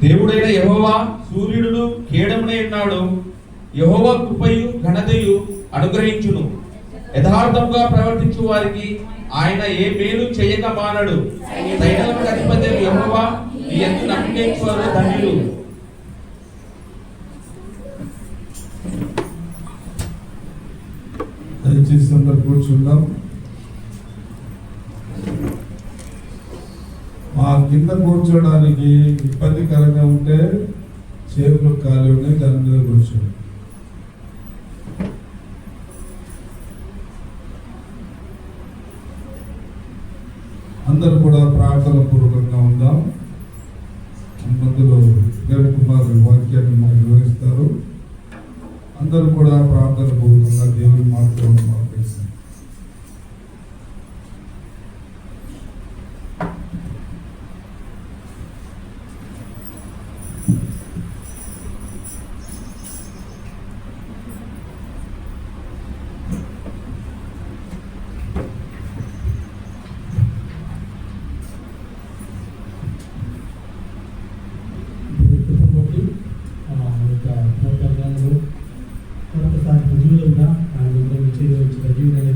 దేవుడైన యెహోవా సూర్యుడు కేడమునే ఉన్నాడు. యెహోవా కృపయు ఘనతయు అనుగ్రహించును. యథార్థంగా ప్రవర్తించు వారికి ఆయన ఏ మేలు చేయక మానడు. సైన్యములకు అధిపతి యెహోవా నీ యందు నమ్మకించువారు ధన్యులు. దయచేసి అందరు కూర్చుందాం. మా కింద కూర్చోడానికి ఇబ్బందికరంగా ఉంటే చేతులు ఖాళీ ఉన్నాయి, దాని మీద కూర్చోండి. అందరూ కూడా ప్రార్థన పూర్వకంగా ఉందాం. మధ్యలో దేవకుమార్ వాక్యాన్ని మాకు వివరిస్తారు. అందరూ కూడా ప్రార్థన పూర్వకంగా దేవుని మాత్రం మాట్లాడుతారు.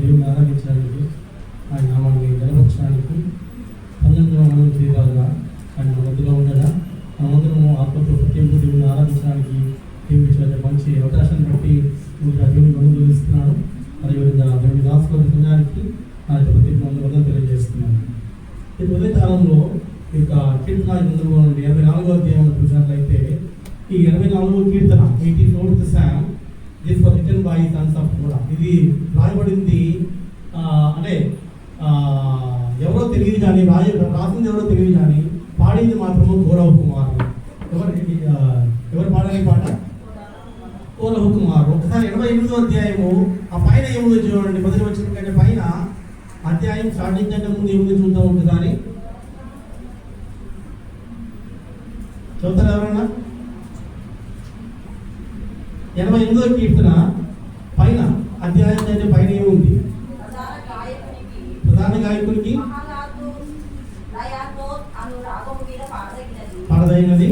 దేవుని ఆరాధించడానికి, ఆయన నామాన్ని గెలవచ్చడానికి పంజంగా చేయగలగా ఆయన మన మధ్యలో ఉండగా మనమందరము ఆత్మతో ప్రత్యేక దేవుని ఆరాధించడానికి దేవుడి మంచి అవకాశాన్ని బట్టి దేవుని బంధువులు ఇస్తున్నాడు. అదేవిధంగా దేవుని దాసుల సంఘానికి నా యొక్క ప్రత్యేక వందలు తెలియజేస్తున్నాను. ఈ ఉదయకాలంలో ఈ యొక్క కీర్తన గ్రంథంలో నుండి 84వ అధ్యాయంలో చూసినట్లయితే ఈ 84వ కీర్తన 84th Psalm this was written by sons of Korah. ఇది రాయబడింది అంటే ఎవరో తెలియదు కానీ రాసింది ఎవరో తెలియదు కానీ పాడింది మాత్రము కోరహు కుమారుడు. ఎవరు పాడాలి పాట? కోరహు కుమారుడు. ఒకసారి 88వ అధ్యాయము ఆ పైన ఏముందో చూడండి. మొదటి వచ్చిన కంటే పైన అధ్యాయం స్టార్టింగ్ కంటే ముందు ఏముందో చూద్దాం ఉంటుంది. కానీ చదువుతారు ఎవరన్నా? 88వ కీర్తన పైన అధ్యాయం కంటే పైన ఏముంది? ప్రధాన గాయకునికి పాడదగినది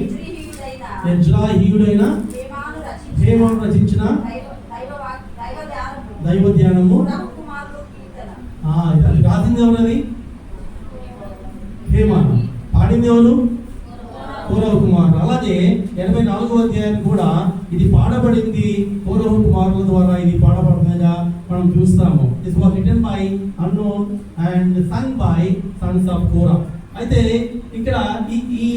యజ్రాహీయుడైన హేమాను రచించిన దైవ ధ్యానము. రాసింది ఎవరది? హేమాను. పాడింది ఎవరు? కోరహు కుమారుడు. అలాగే 84వ అధ్యాయం కూడా ఇది పాడబడింది కోరహు కుమారుల ద్వారా. ఇది పాడబడినగా మనం చూస్తాము. This was written by unknown and son by sons of Korah. అయితే ఇక్కడ ఈ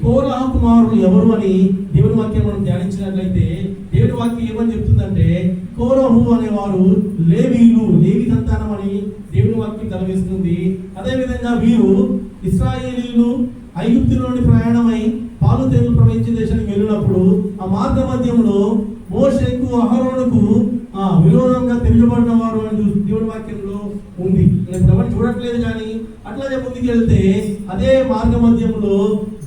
కోరహు కుమారులు ఎవరు అని దేవుని వాక్యం మనం ధ్యానించినట్లయితే దేవుని వాక్యం ఏమని చెప్తుందంటే కోరహు అనేవారు లేవీలు, లేవి సంతానం అని దేవుని వాక్యం తెలియజేస్తుంది. అదేవిధంగా వీరు ఇశ్రాయేలీయులు ఐగుప్తు నుండి ప్రయాణమై పాలు తేనెలు ప్రవహించే దేశానికి వెళ్ళినప్పుడు ఆ మార్గ మధ్యంలో మోషేకు అహరోనుకు విరోధంగా తిరగబడిన వారు అని దేవుడి వాక్యంలో ఉంది. ఇప్పుడు ఎవరు చూడట్లేదు కానీ అట్లాగే ముందుకు వెళ్తే అదే మార్గ మధ్యంలో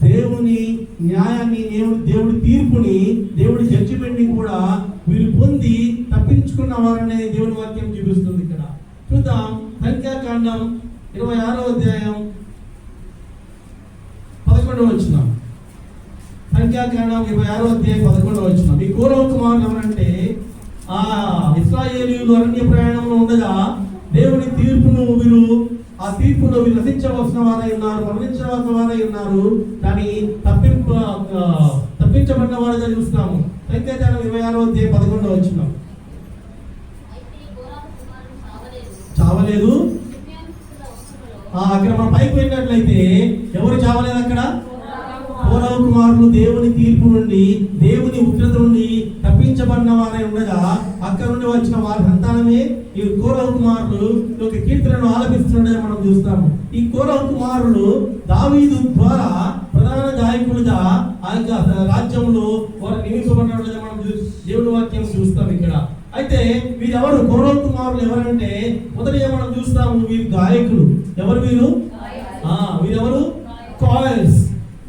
దేవుని న్యాయాన్ని, దేవుడి తీర్పుని, దేవుడి జడ్జిమెంట్ ని కూడా వీరు పొంది తప్పించుకున్న వారనే దేవుడి వాక్యం చూపిస్తుంది. ఇక్కడ చూద్దాం. సంఖ్యాకాండం 26వ అధ్యాయం 11వ వచనం. సంఖ్యాకాండం 26వ అధ్యాయం 11వ వచనం. ఈ కోరహు కుమారులు ఎవరంటే ఇశ్రాయేలీయులు అరణ్య ప్రయాణంలో ఉండగా దేవుని తీర్పును వీరు ఆ తీర్పులో వీరు నశించవలసిన వారై ఉన్నారు, మరణించవలసిన వారై ఉన్నారు. కానీ తప్పించబడిన వారుగా చూస్తున్నాము. సంఖ్యాకాండం 26వ అధ్యాయం 11వ వచనం. చావలేదు. అక్కడ మనం పైకి వెళ్ళినట్లయితే ఎవరు చావలేదు అక్కడ? కోరహు కుమారులు దేవుని తీర్పు నుండి, దేవుని ఉగ్రత నుండి తప్పించబడిన వారై ఉండగా అక్కడ నుండి వచ్చిన వారి సంతానమే ఈ కోరహు కుమారులు ఒక కీర్తనను ఆలపిస్తుండగా మనం చూస్తాము. ఈ కోరహు కుమారులు దావీదు ద్వారా ప్రధాన గాయకులుగా ఆ యొక్క రాజ్యంలో వారు నియమించబడినట్లుగా మనం దేవుని వాక్యం చూస్తాం ఇక్కడ. అయితే వీరెవరు? కోరహు కుమారులు ఎవరంటే మొదటిగా మనం చూస్తాము వీరు గాయకులు. ఎవరు వీరు? వీరెవరు? కాయర్స్.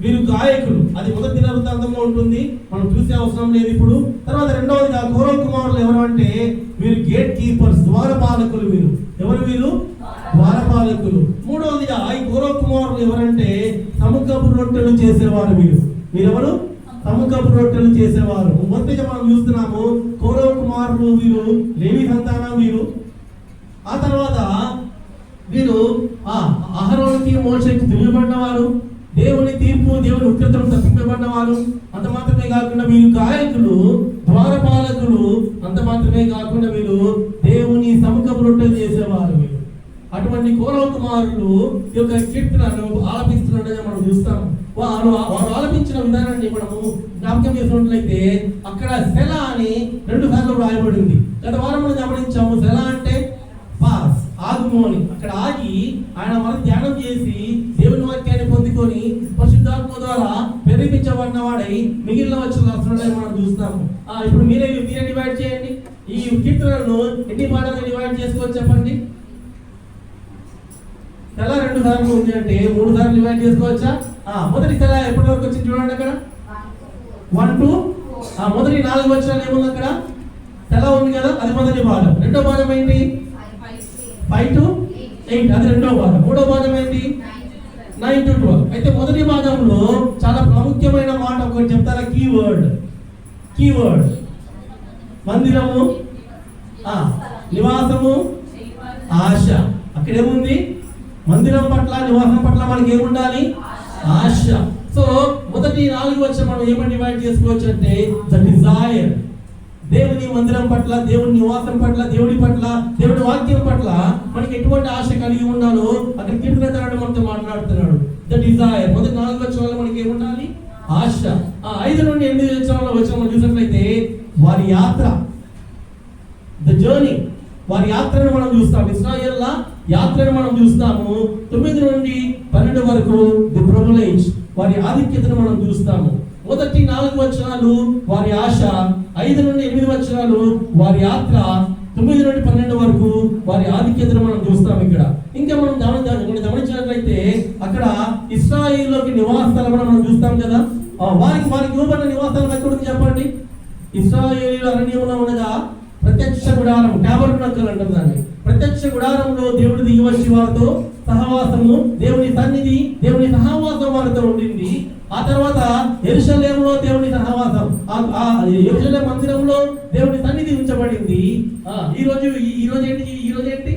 వీరు గాయకులు. అది మొదటి దినవృత్తాంతంలో ఉంటుంది, మనం చూసే అవసరం లేదు ఇప్పుడు. తర్వాత రెండవదిగా కోరహు కుమారులు ఎవరు అంటే వీరు గేట్ కీపర్స్, ద్వారపాలకులు. వీరు ఎవరు? వీరు ద్వారపాలకులు. మూడవదిగా ఈ కౌరవ కుమారులు ఎవరంటే సముఖపు రొట్టెలు చేసేవారు. మీరెవరు? సముఖపు రొట్టెలు చేసేవారు. మొదటిగా మనం చూస్తున్నాము కౌరవ కుమారులు వీరు లేవి సంతానం వీరు. ఆ తర్వాత వీరు అహరోనుకి మోషేకి తెలియబడినవారు, దేవుని తీర్పు దేవుని ఉగ్రతను తప్పింపబడినవారు. అంత మాత్రమే కాకుండా వీరు గాయకులు, ద్వారపాలకులు. అంత మాత్రమే కాకుండా వీరు దేవుని సముఖపు రొట్టెలు చేసేవారు. వీరు అటువంటి కౌరవ కుమారులు ఈ యొక్క కీర్తనను ఆలపిస్తున్నట్టుగా మనం చూస్తాము. వారు ఆలపించిన విధానాన్ని మనము జ్ఞాపకం చేసినట్లయితే అక్కడ సెల అని 2 సార్లు రాయబడింది. గత వారం మనం గమనించాము. సెల అంటే పాస్, ఆగుము అని. అక్కడ ఆగి ఆయన మనం ధ్యానం చేసి దేవుని వాక్యాన్ని పొందుకొని పరిశుద్ధాత్మ ద్వారా ప్రేరేపించబడిన వాడై మిగిలిన వచ్చిన రాష్ట్రాలను మనం చూస్తాము. ఇప్పుడు మీరే డివైడ్ చేయండి. ఈ కీర్తనలను ఎన్ని భాగాలుగా డివైడ్ చేసుకోవచ్చు చెప్పండి. సెల 2 సార్లు ఉంది అంటే 3 సార్లు డివైడ్ చేసుకోవచ్చా? మొదటి సెల ఎప్పటి వరకు వచ్చింది చూడండి. అక్కడ 1 to మొదటి 4 వచనాలు ఏముంది అక్కడ? సెల ఉంది కదా, అది మొదటి భాగం. రెండో భాగం ఏంటి? 5 to 8, అది రెండో భాగం. మూడో భాగం ఏంటి? 9 to 12. అయితే మొదటి భాగంలో చాలా ప్రాముఖ్యమైన మాట ఒకటి చెప్తారా? కీవర్డ్ మందిరము, నివాసము, ఆశ. అక్కడేముంది? మందిరం పట్ల, నివాసం పట్ల మనకి ఏముండాలి? ఆశ. సో మొదటి 4 వచనం మనం ఏమని డివైడ్ చేసుకోవచ్చు అంటే ద డిజైర్. దేవుని మందిరం పట్ల, దేవుని నివాసం పట్ల, దేవుడి పట్ల, దేవుడి వాక్యం పట్ల మనకి ఎటువంటి ఆశ కలిగి ఉండాలో అక్కడ కీర్తనకారుడు మనతో మాట్లాడుతున్నాడు. The desire. మొదటి 4 వచనాల్లో మనకి ఏముండాలి? ఆశ. 5 నుండి 8 వచనాల్లో మనం చూసినట్లయితే వారి యాత్ర, ద జర్నీ, వారి యాత్రను మనం చూస్తాం. ఇశ్రాయేళ్ల యాత్రను మనం చూస్తాము. 9 నుండి 12 వరకు ది ప్రివిలేజ్, వారి ఆధిక్యతను మనం చూస్తాము. మొదటి 4 వచనాలు వారి ఆశ, 5 నుండి 8 వచనాలు వారి యాత్ర, 9 నుండి 12 వరకు వారి ఆధిక్యతను మనం చూస్తాం. ఇక్కడ ఇంకా మనం గమనించినట్లయితే అక్కడ ఇశ్రాయేలులోకి నివాసాలను మనం చూస్తాం కదా. వారికి ఇవ్వబడిన నివాసాలు ఎక్కడుంది చెప్పండి. ఇశ్రాయేలు అరణ్యంలో ఉండగా ప్రత్యక్ష గుడారం, టాబర్నకల్ అంటారు దాన్ని. ప్రత్యక్ష గుడారంలో దేవుడు దిగి వచ్చి వారితో సహవాసము, దేవుని సన్నిధి, దేవుని సహవాసం వారితో ఉండింది. ఆ తర్వాత యెరూషలేములో దేవుని సహవాసం, యెరూషలేము మందిరంలో దేవుని సన్నిధి ఉంచబడింది. ఈ రోజు ఏంటి?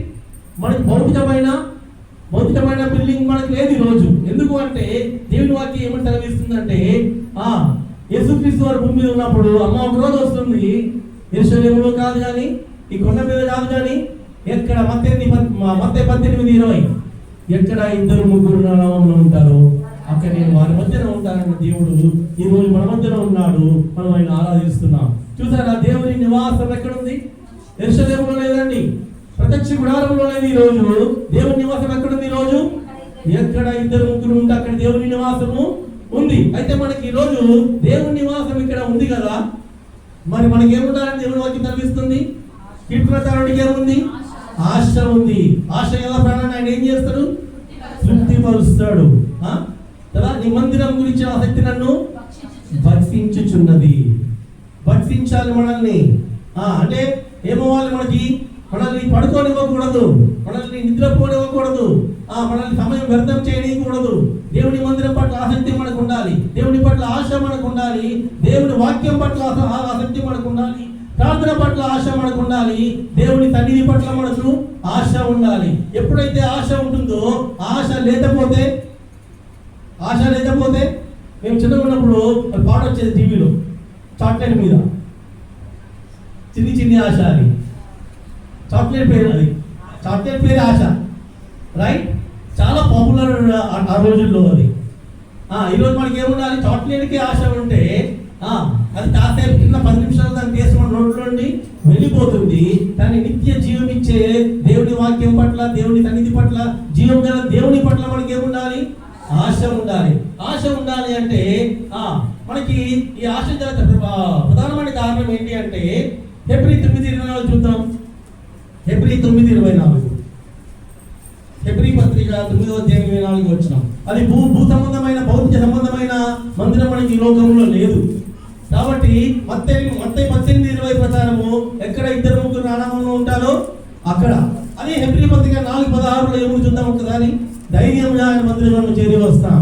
మనకి భౌతికమైన బిల్డింగ్ మనకు లేదు ఈ రోజు. ఎందుకు అంటే దేవుని వాక్యం ఏమని సెలవిస్తుందంటే యేసుక్రీస్తు వారు భూమి మీద ఉన్నప్పుడు అమ్మ ఒక రోజు వస్తుంది, యెరూషలేములో కాదు కానీ, ఈ కొండ మీద కాదు కానీ, ఎక్కడ మత్తయి 18:20 ఎక్కడ 2-3 నా నామమున ఉంటారో అక్కడ నేను వారి మధ్యన ఉంటానన్న దేవుడు ఈ రోజు మన మధ్యన ఉన్నాడు. మనం ఆయన ఆరాధిస్తున్నాం. చూసారా, దేవుని నివాసం ఎక్కడుంది? యెరూషలేములో లేదండి, ప్రత్యక్ష గుడారంలో లేదు. ఈ రోజు దేవుని నివాసం ఎక్కడుంది? ఈ రోజు ఎక్కడ 2-3 ఉంటే అక్కడ దేవుని నివాసము ఉంది. అయితే మనకి ఈ రోజు దేవుని నివాసం ఇక్కడ ఉంది కదా, మరి మనకి ఏముండాలని దేవుని వాక్యం తలపిస్తుంది? కీర్తనకారుడికి ఏముంది? ఆశ ఉంది. ఆశ ఎలా ప్రాణాన్ని ఆయన ఏం చేస్తాడు? తృప్తిపరుస్తాడు కదా. నీ మందిరం గురించి ఆసక్తి నన్ను భక్షించుచున్నది. భక్షించాలి మనల్ని. అంటే ఏమవ్వాలి? మనల్ని పడుకోనివ్వకూడదు, మనల్ని నిద్రపోనివ్వకూడదు, మనల్ని సమయం వ్యర్థం చేయకూడదు. దేవుని మందిరం పట్ల ఆసక్తి మనకు ఉండాలి, దేవుని పట్ల ఆశ మనకు ఉండాలి, దేవుని వాక్యం పట్ల ఆసక్తి మనకు ఉండాలి, ప్రార్థన పట్ల ఆశ మనకు ఉండాలి, దేవుని సన్నిధి పట్ల మనకు ఆశ ఉండాలి. ఎప్పుడైతే ఆశ ఉంటుందో, ఆశ లేకపోతే మేము చిన్నగా ఉన్నప్పుడు పాట వచ్చేది టీవీలో, చాక్లెట్ మీద చిన్ని ఆశ అని. చాక్లెట్ పేరు ఆశ, రైట్? చాలా పాపులర్ ఆ రోజుల్లో అది. ఈరోజు మనకి ఏముండాలి? చాక్లెట్కి ఆశ ఉంటే అది కాసేపు కింద 10 నిమిషాలు దాన్ని చేసి మన రోడ్లో నుండి వెళ్ళిపోతుంది. దాన్ని నిత్య జీవం ఇచ్చే దేవుని వాక్యం పట్ల, దేవుని సన్నిధి పట్ల, జీవం గల దేవుని పట్ల మనకి ఏముండాలి? ఆశ ఉండాలి. ఆశ ఉండాలి అంటే మనకి ఈ ఆశ ప్రధానమైన కారణం ఏంటి అంటే హెబ్రీ 9:24 చూద్దాం. హెబ్రీ 9:24, హెబ్రీ పత్రిక 9వ అధ్యాయం 24 వచ్చిన. అది భూ సంబంధమైన, భౌతిక సంబంధమైన మందిరం మనకి ఈ లోకంలో లేదు. కాబట్టి మత్తయి 18:20 ప్రకారము ఎక్కడ 2-3 నామములు ఉంటారో అక్కడ. అదే హెబ్రీ పత్రిక 4:16 ఏమో చూద్దాం ఒకసారి. ధైర్యంగా ఆయన మందిరంలో చేరి వస్తాం.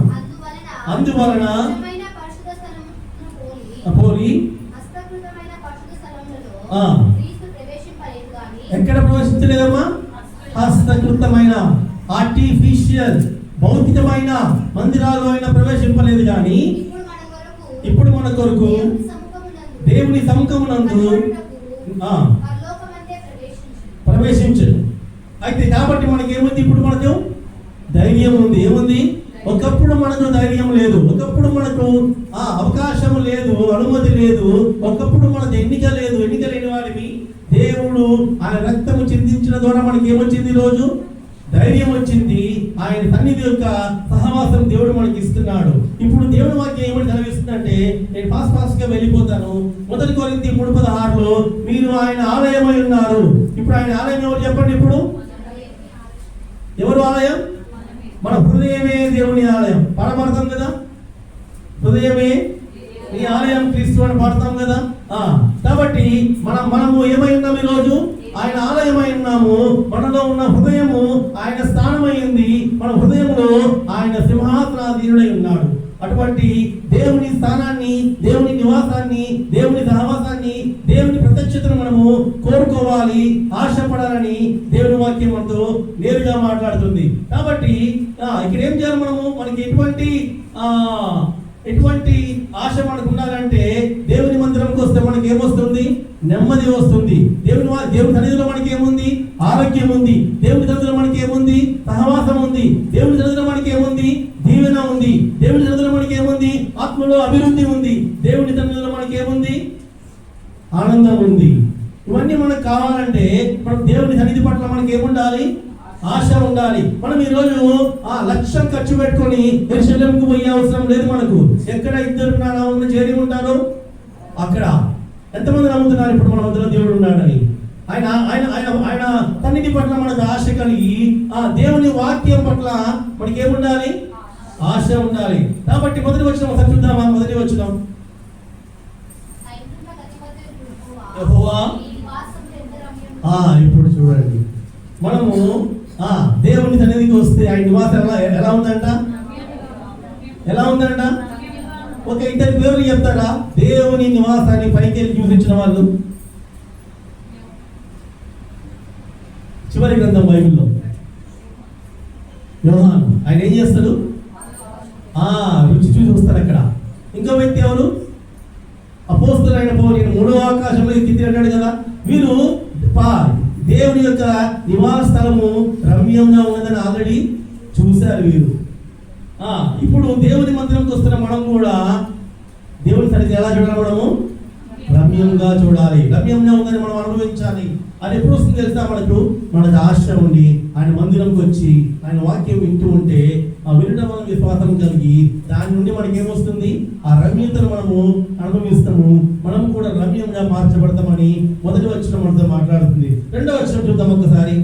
అందువలన పరిశుద్ధ స్థలమును పోలి హస్తకృతమైన పరిశుద్ధ స్థలములలో ఆ. క్రీస్తు ప్రవేశింపలేదు గాని ఎక్కడ ప్రవేశించలేదమ్మా? హస్తకృతమైన ఆర్టిఫిషియల్ భౌతికమైన మందిరాల్లో ఆయన ప్రవేశింపలేదు కానీ ఇప్పుడు మన కొరకు దేవుని సముఖమునందు పరలోకమందే ప్రవేశించు. అయితే కాబట్టి మనకి ఏముంది? ఇప్పుడు మనకు ధైర్యం ఉంది. ఏముంది? ఒకప్పుడు మనకు ధైర్యం లేదు, ఒకప్పుడు మనకు అవకాశం లేదు, అనుమతి లేదు, ఒకప్పుడు మనకు ఎన్నిక లేదు. ఎన్నిక లేని వారిని దేవుడు ఆయన రక్తము చిందించిన ద్వారా మనకి ఏమొచ్చింది? ఈరోజు ధైర్యం వచ్చింది. ఆయన సన్నిధి యొక్క సహవాసం దేవుడు మనకి ఇస్తున్నాడు. ఇప్పుడు దేవుడు వాక్యం ఏమని సెలవిస్తుందంటే, నేను ఫాస్ట్ గా వెళ్ళిపోతాను. 1 కొరింథీ 3:16 మీరు ఆయన ఆలయమై ఉన్నారు. ఇప్పుడు ఆయన ఆలయం ఎవరు చెప్పండి? ఇప్పుడు ఎవరు ఆలయం? మన హృదయమే దేవుని ఆలయం. పాడబడతాం కదా, హృదయమే ఈ ఆలయం క్రీస్తు అని పాడతాం కదా. కాబట్టి మనము ఏమై ఉన్నాం? ఈరోజు ఆయన ఆలయమై ఉన్నాము. మనలో ఉన్న హృదయము ఆయన స్థానమైంది. మన హృదయంలో ఆయన సింహాసనాధీనుడై ఉన్నాడు. అటువంటి దేవుని స్థానాన్ని, దేవుని నివాసాన్ని, దేవుని సహవాసాన్ని, దేవుని ప్రత్యక్షతను మనము కోరుకోవాలి, ఆశపడాలని దేవుని వాక్యం మనతో నేరుగా మాట్లాడుతుంది. కాబట్టి ఇక్కడ ఏం చేయాలి మనము? మనకి ఎటువంటి ఆశ మనకు ఉండాలంటే, దేవుని మందిరంకి వస్తే మనకి ఏమొస్తుంది? నెమ్మది వస్తుంది. దేవుని సన్నిధిలో మనకి ఏముంది? ఆరోగ్యం ఉంది. దేవుని సన్నిధిలో మనకి ఏముంది? సహవాసం ఉంది. దేవుని సన్నిధిలో మనకి ఏముంది? దీవెన ఉంది. దేవుని సన్నిధిలో మనకి ఏముంది? ఆత్మలో అభివృద్ధి ఉంది. దేవుని సన్నిధిలో మనకి ఏముంది? ఆనందం ఉంది. ఇవన్నీ మనకు కావాలంటే మనం దేవుని సన్నిధి పట్ల మనకి ఏముండాలి? ఆశ ఉండాలి. మనం ఈరోజు లక్షం ఖర్చు పెట్టుకొని యెరూషలేముకు పోయే అవసరం లేదు మనకు. ఎక్కడ 2 నామమున చేరి ఉంటారో అక్కడ ఎంతమంది నమ్ముతున్నారు ఇప్పుడు మన మధ్యలో దేవుడు ఉన్నాడని? ఆయన ఆయన ఆయన ఆయన సన్నిధి పట్ల మనకు ఆశ కలిగి, దేవుని వాక్యం పట్ల మనకి ఏముండాలి? ఆశ ఉండాలి. కాబట్టి మొదటి వచనం ఒకసారి చూద్దామా? మొదటి వచనం, యెహోవా. ఇప్పుడు చూడండి, మనము దేవుని సన్నిధికి వస్తే ఆయన నివాసం ఎలా ఉందంట? ఎలా ఉందంట? ఒక 2 పేర్లు చెప్తారా దేవుని నివాసాన్ని పైకి వెళ్ళి చూపించిన వాళ్ళు? చివరి గ్రంథం బైబిల్లో యోహాను. ఆయన ఏం చేస్తాడు? రుచి చూసి వస్తాడు అక్కడ. ఇంకో వ్యక్తి ఎవరు? అపోస్తలుడైన పౌలు. నేను 3వ ఆకాశంలో ఎక్కి అన్నాడు కదా. వీరు దేవుని యొక్క నివాస స్థలము రమ్యంగా ఉన్నదని ఆల్రెడీ చూశారు వీరు. ఇప్పుడు దేవుని మందిరంకి వస్తున్న మనం కూడా దేవుని సన్నిధి ఎలా చూడాలి? మనము రమ్యంగా చూడాలి. రమ్యంగా ఉందని మనం అనుభవించాలి. అది ఎప్పుడు వస్తుంది తెలుసా? మనకు ఆశ ఉండి ఆయన మందిరంకి వచ్చి ఆయన వాక్యం వింటూ ఉంటే వినడం వల్ల విశ్వాసం కలిగి దాని నుండి మనకి ఏమొస్తుంది? ఆ రమ్యతను మనము అనుభవిస్తాము. మనం కూడా రమ్యంగా మార్చబడతామని మొదటి వచనం మనతో మాట్లాడుతుంది. 2వ వచనం చూద్దాం ఒకసారి.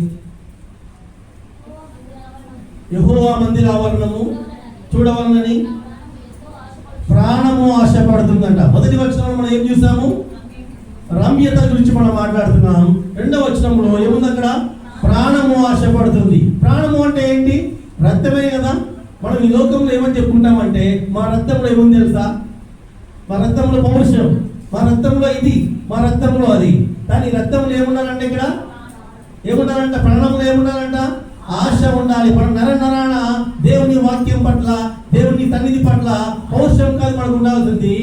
యెహోవా మందిర ఆవరణము చూడవలనని ప్రాణము ఆశపడుతుందంట. మొదటి వచనంలో మనం ఏం చూసాము? రమ్యత గురించి మనం మాట్లాడుతున్నాం. 2వ వచనంలో ఏముంది? అక్కడ ప్రాణము ఆశపడుతుంది. ప్రాణము అంటే ఏంటి? రక్తమే కదా. మనం ఈ లోకంలో ఏమని చెప్పుకుంటామంటే, మా రక్తంలో ఏముంది తెలుసా? మా రక్తంలో పౌరుషం, మా రక్తంలో ఇది, మా రక్తంలో అది. కానీ రక్తంలో ఏముండాలంటే, ఇక్కడ ఏముండాలంట? ప్రాణంలో ఏముండాలంట? ఆశ ఉండాలి. మన నరాన దేవుని వాక్యం పట్ల, దేవుని సన్నిధి పట్ల పౌరుషం కాదు మనకు ఉండాల్సింది,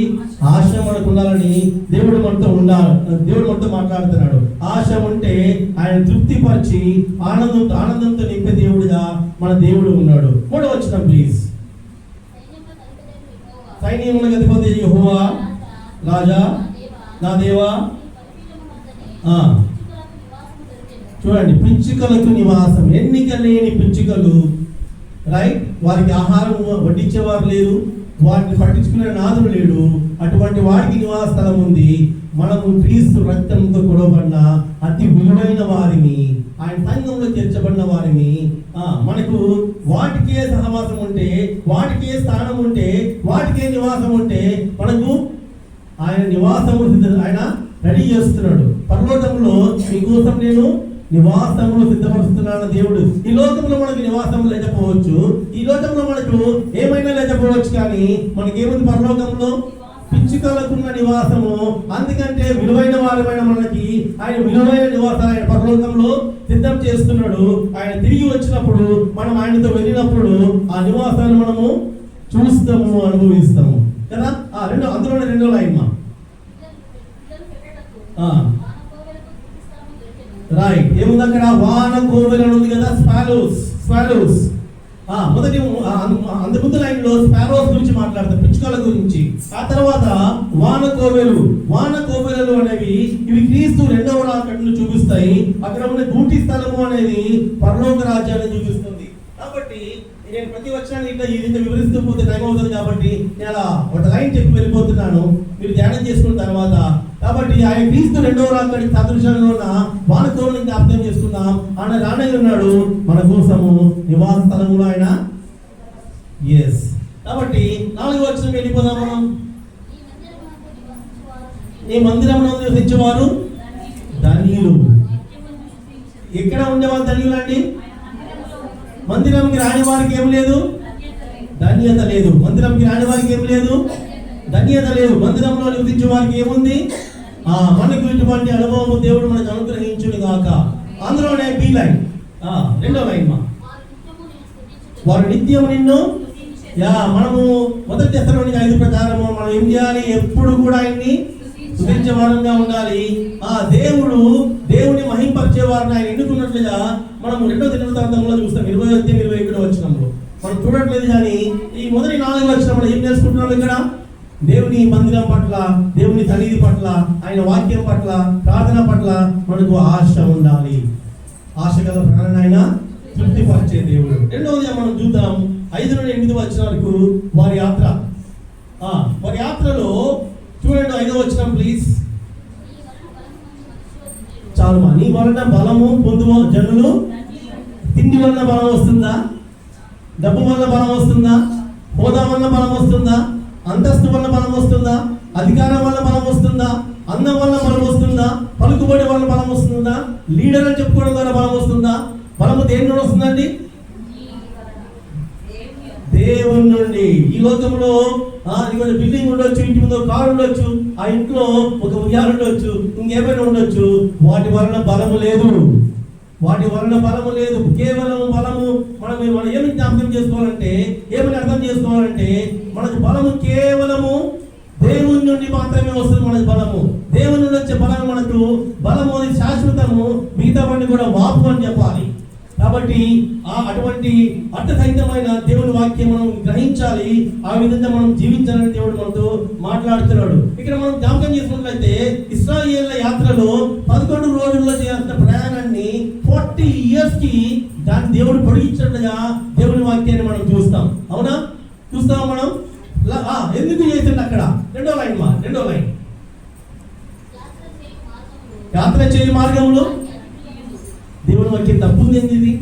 ఆశ మనకు ఉండాలని దేవుడు మనతో మాట్లాడుతున్నాడు. ఆశ ఉంటే ఆయన తృప్తిపరిచి ఆనందంతో నింపే దేవుడుగా మన దేవుడు ఉన్నాడు. 3వ వచనం ప్లీజ్. సైన్యములకు అధిపతి యెహోవా రాజా నా దేవా. చూడండి, పిచ్చుకలకు నివాసం. ఎన్నిక లేని పిచ్చుకలు, రైట్? వారికి ఆహారం వడ్డించేవారు లేరు, వాటిని పట్టించుకునే నాదుడు లేడు. అటువంటి వారికి నివాస స్థలం ఉంది. మనము క్రీస్తు రక్తంతో కొడవబడిన అతి విలువైన వారిని, ఆయన సంఘంలో చేర్చబడిన వారిని, మనకు వాటికే సహవాసం ఉంటే, వాటికే స్థానం ఉంటే, వాటికే నివాసం ఉంటే, మనకు ఆయన నివాసము ఆయన రెడీ చేస్తున్నాడు. పరలోకంలో మీకోసం నేను నివాసములు సిద్ధపరుస్తున్నాడు దేవుడు. ఈ లోకంలో మనకు నివాసము లేకపోవచ్చు, ఈ లోకంలో మనకు ఏమైనా లేకపోవచ్చు, కానీ మనకేముంది పరలోకంలో? పిచ్చుకలకున్న నివాసము. అందుకంటే విలువైన వారమైన మనకి ఆయన విలువైన నివాసం ఆయన పరలోకంలో సిద్ధం చేస్తున్నాడు. ఆయన తిరిగి వచ్చినప్పుడు మనం ఆయనతో వెళ్ళినప్పుడు ఆ నివాసాన్ని మనము చూస్తాము, అనుభవిస్తాము కదా. అందులోనే రెండో లైన్ మా రైట్ ఏముంది అక్కడ? వాన కోవెలను ఉంది కదా, స్పారోస్. మొదటి ముందు లైన్ లో స్పారోస్ గురించి మాట్లాడతారు, పిచ్చుకల గురించి. ఆ తర్వాత వాన కోవెలలు అనేవి ఇవి క్రీస్తు రెండవ రాకడను చూపిస్తాయి. అక్కడ ఉన్న గూటి స్థలము అనేది పరలోక రాజ్యాన్ని చూపిస్తుంది. కాబట్టి నేను ప్రతి వచనాన్ని ఇట్లా ఈ విధంగా వివరిస్తూ పోతే టైం అవుతుంది, కాబట్టి నేను అలా ఒక లైన్ చెప్పి వెళ్ళిపోతున్నాను, మీరు ధ్యానం చేసుకున్న తర్వాత. కాబట్టి ఆయన క్రీస్తు రెండవ రాకడికి సాదృశ్యంగా ఉన్న వానకోవెలను జ్ఞాపకం చేసుకుందాం. ఆయన రానే ఉన్నాడు మన కోసము నివాస స్థలములో ఆయన. ఎస్. కాబట్టి 4వ వచనం వెళ్ళిపోదాం మనం. నీ మందిరంలో నివసించేవారు ధన్యులు. ఎక్కడ ఉండేవారు ధన్యులు అండి? మందిరంకి రాని వారికి ఏం లేదు? ధన్యత లేదు. మందిరంకి రాని వారికి ఏం లేదు? ధన్యత లేదు. మందిరంలో నివసించే వారికి ఏముంది? మనకు ఇటువంటి అనుభవము దేవుడు మనకు అనుగ్రహించును గాక. అందులోనే బి లైన్, రెండో లైన్ మా వారు నిత్యం నిన్ను. మనము మొదటి దశలోని 5 ప్రకారము మనం ఏం చేయాలి? ఎప్పుడు కూడా ఆయన్ని స్తుతించే వారంగా ఉండాలి. దేవుని మహింపరిచే వారిని ఆయన ఎన్నుకున్నట్లుగా మనం 2వ దినవృత్తాంతంలో చూస్తాం. 20-21 వచనంలో మనం చూడట్లేదు, కానీ ఈ మొదటి 4 వచనం మనం ఏం తెలుసుకుంటున్నాం? ఇక్కడ దేవుని మందిరం పట్ల, దేవుని సన్నిధి పట్ల, ఆయన వాక్యం పట్ల, ప్రార్థన పట్ల మనకు ఆశ ఉండాలి. ఆశ గల ప్రాణాన్ని ఆయన తృప్తిపరిచే దేవుడు. రెండవదిగా మనం చూద్దాం 5-8 వచనాలకు వారి యాత్ర. వారి యాత్రలో చూడండి 5వ వచనం ప్లీజ్. చాలుమా. నీ వలన బలము పొందువ జనులు. తిండి వలన బలం వస్తుందా? డబ్బు వలన బలం వస్తుందా? హోదా వలన బలం వస్తుందా? అంతస్తు వల్ల బలం వస్తుందా? అధికారం వల్ల బలం వస్తుందా? అందం వల్ల బలం వస్తుందా? పలుకుబడి వల్ల బలం వస్తుందా? లీడర్ అని చెప్పుకోవడం ద్వారా బలం వస్తుందా? బలము దేని నుండి వస్తుందండి? దేవుని నుండి. ఈ లోకంలో బిల్డింగ్ ఉండొచ్చు, ఇంటి ముందు కారు ఉండొచ్చు, ఆ ఇంట్లో ఒక ఉయ్యాలు ఉండొచ్చు, ఇంకేమైనా ఉండొచ్చు, వాటి వలన బలము లేదు. కేవలం బలము మనం ఏమి జ్ఞాపకం చేసుకోవాలంటే, ఏమని అర్థం చేసుకోవాలంటే, మనకు బలము కేవలము దేవుని నుండి మాత్రమే వస్తుంది. మనకు బలము దేవుని నుండి వచ్చే బలం, మనకు బలము అది శాశ్వతము, మిగతావన్నీ కూడా వాపు అని చెప్పాలి. కాబట్టి అటువంటి అర్థసహితమైన దేవుని వాక్యం మనం గ్రహించాలి. ఆ విధంగా మనం జీవించాలని దేవుడు మనతో మాట్లాడుతున్నాడు. ఇక్కడ మనం జ్ఞాపకం చేసుకున్నట్లయితే ఇశ్రాయేళ్ల యాత్రలో 11 రోజుల్లో చేయాల్సిన ప్రయాణాన్ని 40 years కి దాన్ని దేవుడు పొడిగించినట్లుగా దేవుని వాక్యాన్ని మనం చూస్తాం. అవునా? చూస్తాం మనం. ఎందుకు చేసిండు అక్కడ? రెండో లైన్ యాత్ర చేయ మార్గంలో దేవుని వాక్యం తప్పుంది. ఇది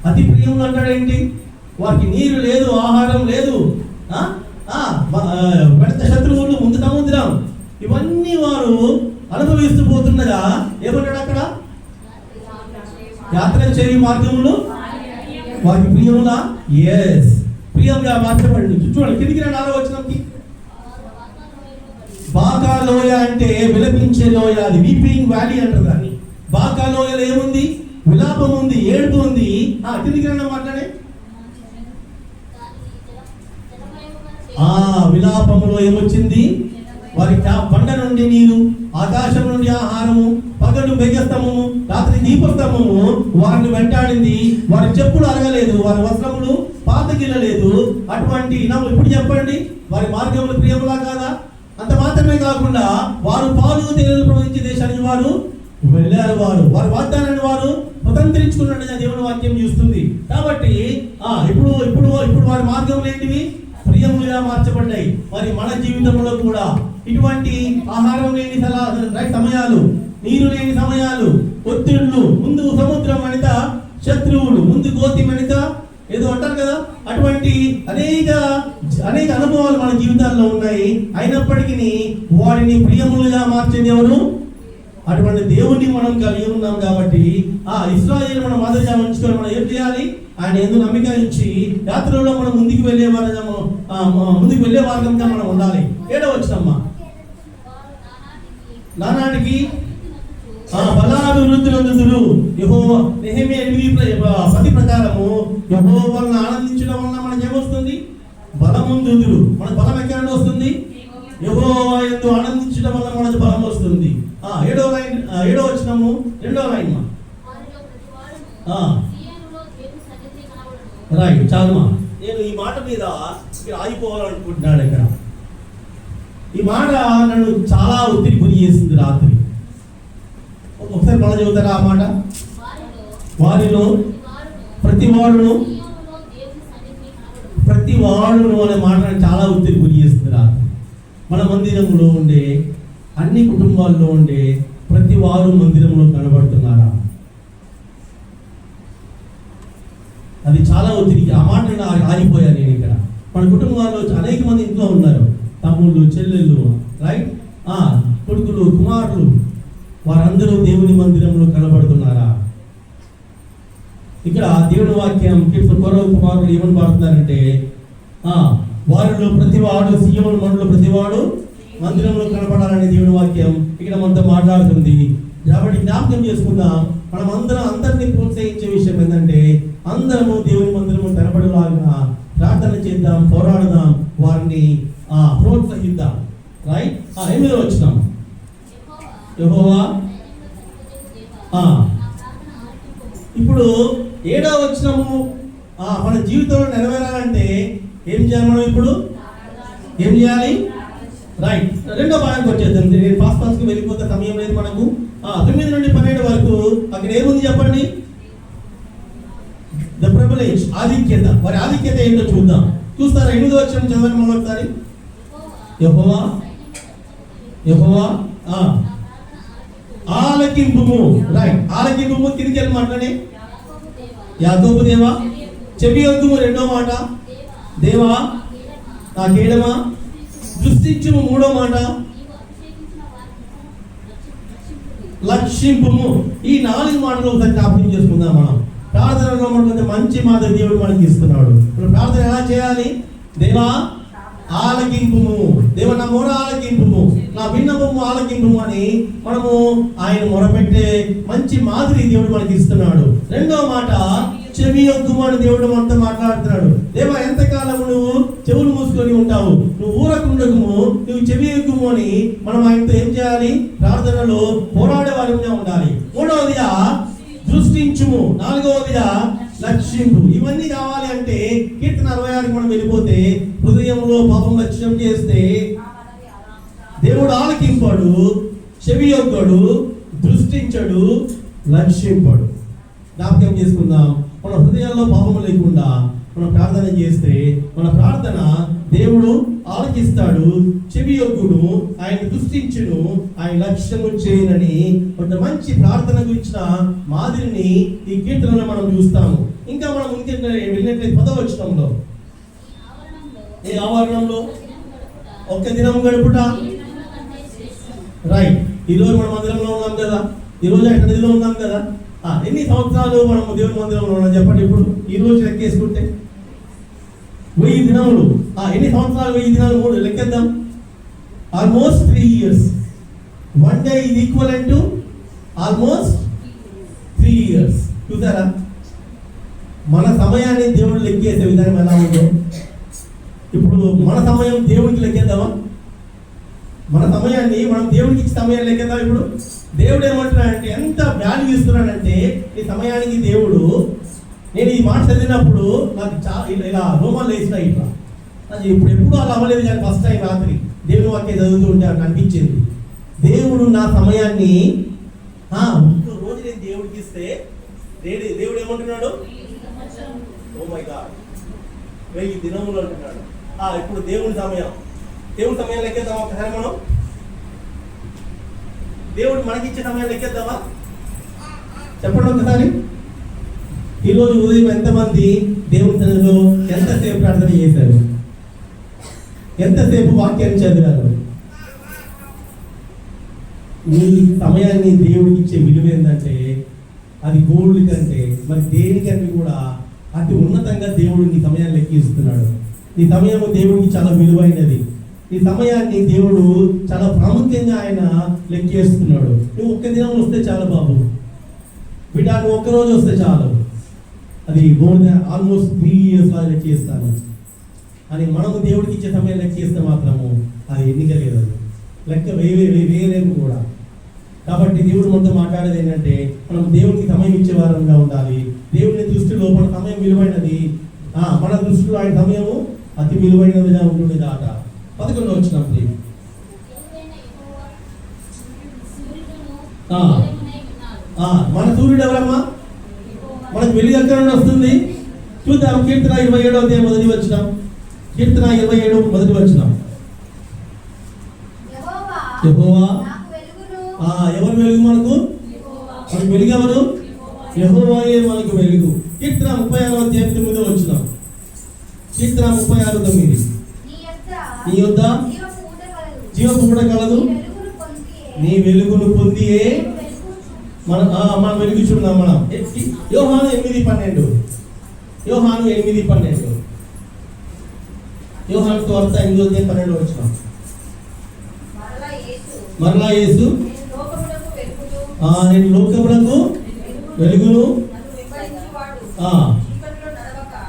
అతి ప్రియములు అంటాడేంటి? వారికి నీరు లేదు, ఆహారం లేదు, వెంట శత్రువులు, ముందు సముద్రం, ఇవన్నీ వారు అనుభవిస్తూ పోతుండగా ఏమన్నాడు అక్కడ? యాత్ర చేయ మార్గంలో వారికి ప్రియములా? ఎస్, ప్రియంగా మార్చబడి. చూడండి కిందికి 4వ వచనంకి. బాకా లోయ అంటే విలపించే లోయ, అది వీపింగ్ వ్యాలీ అంటారు దాన్ని. బాకా లోయలో ఏముంది? విలాపం ఉంది, ఏడుపు ఉంది. కిందికి రండి మాట్లాడే. విలాపములో ఏమొచ్చింది? వారి బండ నుండి నీరు, ఆకాశం నుండి ఆహారము, పగలు మేఘస్తంభము, రాత్రి దీపస్తంభము వారిని వెంటాడింది. వారి చెప్పులు అరగలేదు, వారి వస్త్రములు పాతగిల్లలేదు. అటువంటి ఇప్పుడు చెప్పండి, వారి మార్గములు ప్రియములా కాదా? అంత మాత్రమే కాకుండా వారు పాలు తేనెలు ప్రవహించే దేశానికి వారు వెళ్ళారు. వారి వాగ్దానాన్ని వారు స్వతంత్రించుకున్నట్టుగా దేవుని వాక్యం చూస్తుంది. కాబట్టి ఇప్పుడు వారి మార్గములు ఏంటివి? ప్రియములుగా మార్చబడ్డాయి. మరి మన జీవితంలో కూడా ఇటువంటి ఆహారం లేని సమయాలు, నీరు లేని సమయాలు, ఒత్తిళ్లు, ముందు సముద్రం అనిత శత్రువులు, ముందు గోతి అనిత ఏదో అంటారు కదా, అటువంటి అనేక అనుభవాలు మన జీవితాల్లో ఉన్నాయి. అయినప్పటికీ వారిని ప్రియములుగా మార్చేది ఎవరు? అటువంటి దేవుణ్ణి మనం కలిగి ఉన్నాం కాబట్టి ఆ ఇశ్రాయేలు మనం మాదిరిగా ఉంచుకొని మనం ఏం చేయాలి? ఆయన ఎందుకు నమ్మిక ఇచ్చి యాత్రలో మనం ముందుకు వెళ్ళే మార్గంగా మనం ఉండాలి. 7వ వచనమ్మా, నానాటికి బలాలు వృద్ధులందుతురు యెహోవా నెహెమీయా 8:10 ప్రకారము యెహోవాను ఆనందించడం వల్ల మనకి ఏమొస్తుంది? బలముందుదురు. మన బలం ఎక్కడ నుండి వస్తుంది? యెహోవా యందు ఆనందించడం వల్ల మనకు బలం వస్తుంది. 7వ లైన్, 7వ వచనము 2వ లైన్ మా రైట్ చాలుమా. నేను ఈ మాట మీద ఇక్కడ ఆగిపోవాలనుకుంటున్నాను. ఇక్కడ ఈ మాట నన్ను చాలా ఒత్తిడి గురి చేసింది రాత్రి. ఒకసారి మళ్ళీ చదువుతారా ఆ మాట? వారిలో ప్రతి వాడును అనే మాట నాకు చాలా ఒత్తిడి గురి చేస్తుంది రాత్రి. మన మందిరంలో ఉండే అన్ని కుటుంబాల్లో ఉండే ప్రతి వారు మందిరంలో కనబడుతున్నారా? అది చాలా ఒత్తిడి. ఆ మాట ఆగిపోయాను నేను. ఇక్కడ మన కుటుంబాల్లో అనేక మంది ఇంట్లో ఉన్నారు, తమ్ముళ్ళు, చెల్లెళ్ళు, రైట్, కొడుకులు, కుమారులు, వారందరూ దేవుని మందిరంలో కనబడుతున్నారా? ఇక్కడ దేవుని వాక్యం కౌరవ కుమారులు ఏమని పాడుతున్నారంటే, వారిలో ప్రతివాడు సీయోను మండలో ప్రతివాడు మందిరంలో కనపడాలనే దేవుని వాక్యం ఇక్కడ మనతో మాట్లాడుతుంది. కాబట్టి జ్ఞాపకం చేసుకుందాం, మనం అందరినీ ప్రోత్సహించే విషయం ఏంటంటే అందరము దేవుని మందిరము కనపడేలాగా ప్రార్థన చేద్దాం, పోరాడదాం, వారిని ప్రోత్సహిద్దాం. రైట్. 8వ వచనం, యెహోవా ఇప్పుడు 7వ వచనము మన జీవితంలో నెరవేరాలంటే ఏం చేయాలి? మనం ఇప్పుడు ఏం చేయాలి? రైట్. 2వ భాగానికి వచ్చేద్దాం. నేను ఫాస్ట్కి వెళ్ళిపోతే సమయం లేదు మనకు. 9 నుండి 12 వరకు అక్కడ ఏముంది చెప్పండి? ద ప్రివిలేజ్, ఆధిక్యత. వారి ఆధిక్యత ఏంటో చూద్దాం. చూస్తారా? 8వ వచనం చదవండి మనం ఒకసారి. యెహోవా ఆలకింపుము. రైట్. ఆలకింపుము. తిరిగి వెళ్ళి మాట్లాడి యాకోబు దేవా చెవి యొద్దుము. 2వ మాట దేవా నా కేడమా దృష్టించుము. 3వ మాట లక్షింపుము. ఈ 4 మాటలు ఒకసారి జ్ఞాపకం చేసుకుందాం. మనం ప్రార్థనలో మనకు మంచి మాదిరి దేవుడు మనకి ఇస్తున్నాడు. ఇప్పుడు ప్రార్థన ఎలా చేయాలి? దేవా ఆలకింపుము, దేవ నా మొర ఆలకింపుము, నా విన్నపము ఆలకింపుము అని మనము ఆయన మొరపెట్టే మంచి మాదిరి దేవుడు మనకి ఇస్తున్నాడు. 2వ మాట చెవి యొద్దుము అని దేవుడు మనతో మాట్లాడుతున్నాడు. దేవా ఎంతకాలం నువ్వు చెవులు మూసుకొని ఉంటావు, నువ్వు ఊరకుండకుము, నువ్వు చెవి యొద్దుము అని మనం ఆయనతో ఏం చేయాలి? ప్రార్థనలో పోరాడే వారిగా ఉండాలి. 3వదిగా దృష్టించుము. 4వదిగా లక్ష్యింపు. ఇవన్నీ కావాలి అంటే కీర్తన 66కి మనం వెళ్ళిపోతే, హృదయంలో పాపం లక్ష్యం చేస్తే దేవుడు ఆలకింపాడు, చెవి యొక్కడు, దృష్టించడు, లక్ష్యింపడు. జ్ఞాపకం చేసుకుందాం. మన హృదయాల్లో పాపం లేకుండా మనం ప్రార్థన చేస్తే మన ప్రార్థన దేవుడు ఆలకిస్తాడు, చెవి యొక్కును, ఆయన దృష్టించును, ఆయన లక్ష్యము చేయనని ఒక మంచి ప్రార్థన గురించిన మాదిరిని ఈ కీర్తనలో మనం చూస్తాము. ఇంకా మనం వెళ్ళినట్లయితే 10వ వచనంలో, ఏ ఆవరణంలో ఒక్క దినం గడుపుట. రైట్. ఈరోజు మనం మందిరంలో ఉన్నాం కదా, ఈరోజు అక్కడ నదిలో ఉన్నాం కదా. ఎన్ని సంవత్సరాలు మనం దేవుని మందిరంలో ఉన్నాం చెప్పండి? ఇప్పుడు ఈ రోజు లెక్కేసుకుంటే 1000 దినములు. ఎన్ని సంవత్సరాలు? 1000 దినాలు 3 లెక్కేద్దాం. Almost 3 years. 1 day is equivalent to almost 3 years. చూసారా? మన సమయాన్ని దేవుడు లెక్కేసే విధానం ఎలా ఉందో. ఇప్పుడు మన సమయం దేవుడికి లెక్కేద్దామా? మన సమయాన్ని మనం దేవుడికి ఇచ్చే సమయాన్ని లెక్కేద్దాం. ఇప్పుడు దేవుడు ఏమంటున్నాడంటే, ఎంత వాల్యూ ఇస్తున్నాడంటే ఈ సమయానికి దేవుడు. నేను ఈ మాట చదివినప్పుడు నాకు ఇలా రోమాలు వేసిన ఇట్లా అది ఇప్పుడు ఎప్పుడు అలా అవ్వలేదు, కానీ ఫస్ట్ టైం రాత్రి దేవుని వాక్యం చదువుతూ ఉంటే నాకు అనిపించింది, దేవుడు నా సమయాన్ని రోజు నేను దేవుడికి ఇస్తే దేవుడు ఏమంటున్నాడు? ఓ మై గాడ్, 1000 దినములు అంటున్నాడు. ఇప్పుడు దేవుడి సమయం లెక్కేద్దామా ఒకసారి? మనం దేవుడు మనకిచ్చే సమయం లెక్కేద్దామా? చెప్పండి ఒకసారి. ఈరోజు ఉదయం ఎంతమంది దేవుని సన్నిధిలో ఎంతసేపు ప్రార్థన చేశారు? ఎంతసేపు వాక్యాన్ని చదివారు? నీ సమయాన్ని దేవుడికి ఇచ్చే విలువ ఏంటంటే అది గోల్డ్ కంటే మరి దేనికంటే కూడా అతి ఉన్నతంగా దేవుడు నీ సమయాన్ని లెక్కిస్తున్నాడు. నీ సమయము దేవుడికి చాలా విలువైనది. ఈ సమయాన్ని దేవుడు చాలా ప్రాముఖ్యంగా ఆయన లెక్కేస్తున్నాడు. నువ్వు ఒక్క దినం వస్తే చాలు బాబు బిడ్డ, నువ్వు ఒక్కరోజు వస్తే చాలు, అది ఆల్మోస్ట్ 3 years లాగా లెక్కేస్తాను అని మనము దేవుడికి ఇచ్చే సమయం లెక్కేస్తే మాత్రము అది ఎన్నిక లేదు, అది లెక్క వేరేము కూడా. కాబట్టి దేవుడు మనతో మాట్లాడేది ఏంటంటే మనం దేవుడికి సమయం ఇచ్చే వారంగా ఉండాలి. దేవుని దృష్టిలో మన సమయం విలువైనది, మన దృష్టిలో ఆయన సమయము అతి విలువైనదిగా ఉంటుంది దాట. 11వ వచనం మన సూర్యుడు ఎవరమ్మా? మనకు వెలుగు ఎక్కడ నుండి వస్తుంది? చూద్దాం. కీర్తన 27వ అధ్యాయం మొదటి వచనం. కీర్తన 27 మొదటి వచనం. యెహోవా ఎవరు వెలుగు మనకు? మనకు వెలుగు ఎవరు? యెహోవాయే మనకు వెలుగు. కీర్తన 36వ అధ్యాయం 9వ వచనం. కీర్తన 36:9. నీ యొద్ద జీవపు ఊట కలదు, నీ వెలుగును పొందియే మనం వెలుగుచున్నాం. మనం యోహాను 8:12. యోహాను 8:12. యోహాను సువార్త 8వ అధ్యాయం 12వ వచనం. మరలా యేసు నేను లోకములకు వెలుగును,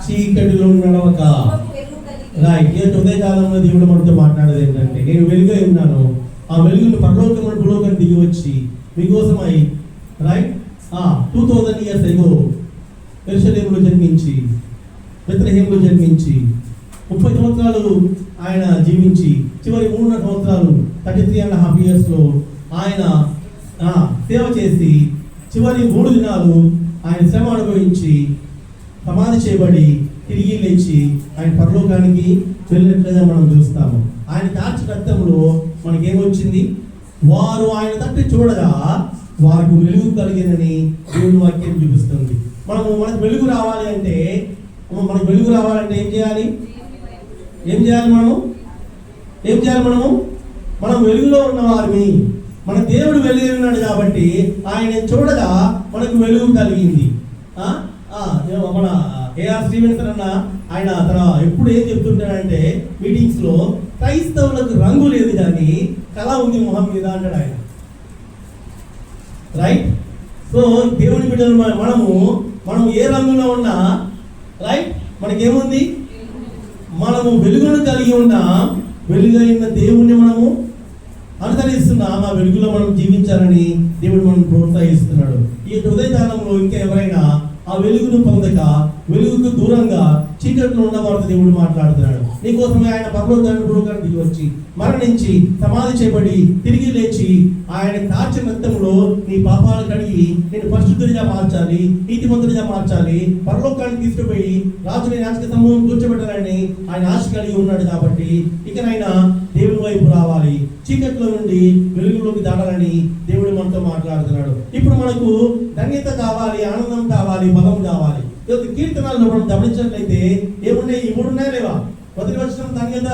చీకటిలో నడవక. రైట్. ఈ ఉదయకాలంలో దేవుడు మనతో మాట్లాడేది ఏంటంటే నేను వెలుగై ఉన్నాను, ఆ వెలుగును పరలోకమును భూలోకం దిగి వచ్చి మీకోసమై రైట్ 2000 years ago యెరూషలేములో జన్మించి బెత్లెహేములో జన్మించి 30 సంవత్సరాలు ఆయన జీవించి చివరి 3.5 సంవత్సరాలు 33.5 years ఆయన సేవ చేసి చివరి 3 దినాలు ఆయన శ్రమ అనుభవించి సమాధి చేయబడి తిరిగి లేచి ఆయన పరలోకానికి వెళ్ళినట్లుగా మనం చూస్తాము. ఆయన కార్చిన రక్తంలో మనకేమొచ్చింది? వారు ఆయన తట్టి చూడగా వారికి వెలుగు కలిగినని దేవుని వాక్యం చూపిస్తుంది. మనకు వెలుగు రావాలి అంటే ఏం చేయాలి? మనం వెలుగులో ఉన్న వారిని, మన దేవుడు వెలుగు ఉన్నాడు కాబట్టి ఆయన చూడగా మనకు వెలుగు కలిగింది. మన ఏఆర్ శ్రీవెంకటన్ అన్న ఆయన తన ఎప్పుడు ఏం చెప్తుంటాడంటే మీటింగ్స్ లో, క్రైస్తవులకు రంగు లేదు కానీ కళ ఉంది మొహం మీద అంటాడు ఆయన. రైట్. సో దేవుని బిడ్డలు మనం ఏ రంగులో ఉన్నా రైట్ మనకేముంది? మనము వెలుగును కలిగి ఉన్నాం. వెలుగైన దేవుణ్ణి మనము అనుసరిస్తున్నాం. ఆ వెలుగులో మనం జీవించాలని దేవుడు మనం ప్రోత్సహిస్తున్నాడు. ఈ ఉదయకాలంలో ఇంకా ఎవరైనా ఆ వెలుగును పొందక వెలుగుకు దూరంగా చీకట్లో ఉన్న వారితో దేవుడు మాట్లాడుతున్నాడు. నీకోసమే ఆయన పరలోకానికి వచ్చి మరణించి సమాధి చేయబడి తిరిగి లేచి ఆయన కార్చిన రక్తంలో నీ పాపాలు కడిగి నేను పరిశుద్ధుడిగా మార్చాలి, నీతిమంతుడిగా మార్చాలి, పరలోకానికి తీసుకుపోయి రాజుని యాజక సమూహం కూర్చోబెట్టాలని ఆయన ఆశ కలిగి ఉన్నాడు. కాబట్టి ఇకనైనా దేవుని వైపు రావాలి, చీకట్లో నుండి వెలుగులోకి దాటాలని దేవుడు మనతో మాట్లాడుతున్నాడు. ఇప్పుడు మనకు ధన్యత కావాలి, ఆనందం కావాలి, బలం కావాలి. కీర్తనాల్లో మనం గమనించినట్లయితే ఏమున్నాయి? ఈ 3 ఉన్నాయా లేవా? మొదటి వచనం ధన్యత,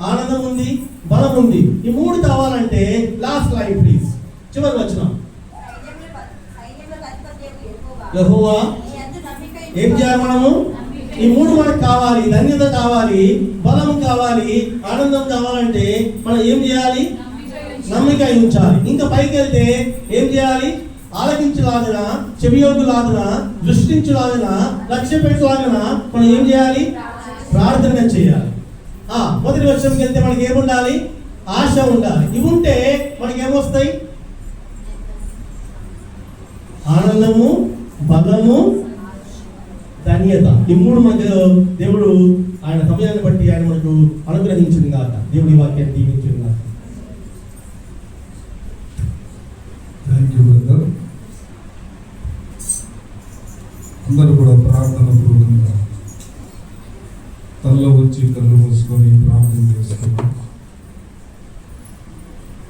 ఆనందం ఉంది, బలం ఉంది. ఈ 3 కావాలంటే లాస్ట్ లైన్ ప్లీజ్, చివరి వచనం. యెహోవా ఏం చేయాలి? మనము ఈ 3 మనకు కావాలి. ధన్యత కావాలి, బలం కావాలి, ఆనందం కావాలంటే మనం ఏం చేయాలి? నమ్మిక ఉంచాలి. ఇంకా పైకి వెళ్తే ఏం చేయాలి? ఆలకించలాగిన, చెవియోగులాగిన, దృష్టించలాగిన, లక్ష్య పెట్టలాగిన మనం ఏం చేయాలి? ప్రార్థన చేయాలి. మొదటి వచనంకి వెళ్తే మనకి ఏముండాలి? ఆశ ఉండాలి. ఇవి ఉంటే మనకి ఏమొస్తాయి? ఆనందము, బలము, ధన్యత. ఈ 3 మనకు దేవుడు ఆయన సమయాన్ని బట్టి ఆయన మనకు అనుగ్రహించింది కాక దేవుడి వాక్యాన్ని దీవించింది కాక. Thank you brother. అందరూ కూడా ప్రార్థన పూర్వకంగా తల్ల వచ్చి కళ్ళు మూసుకొని ప్రార్థన చేసుకుంటాం.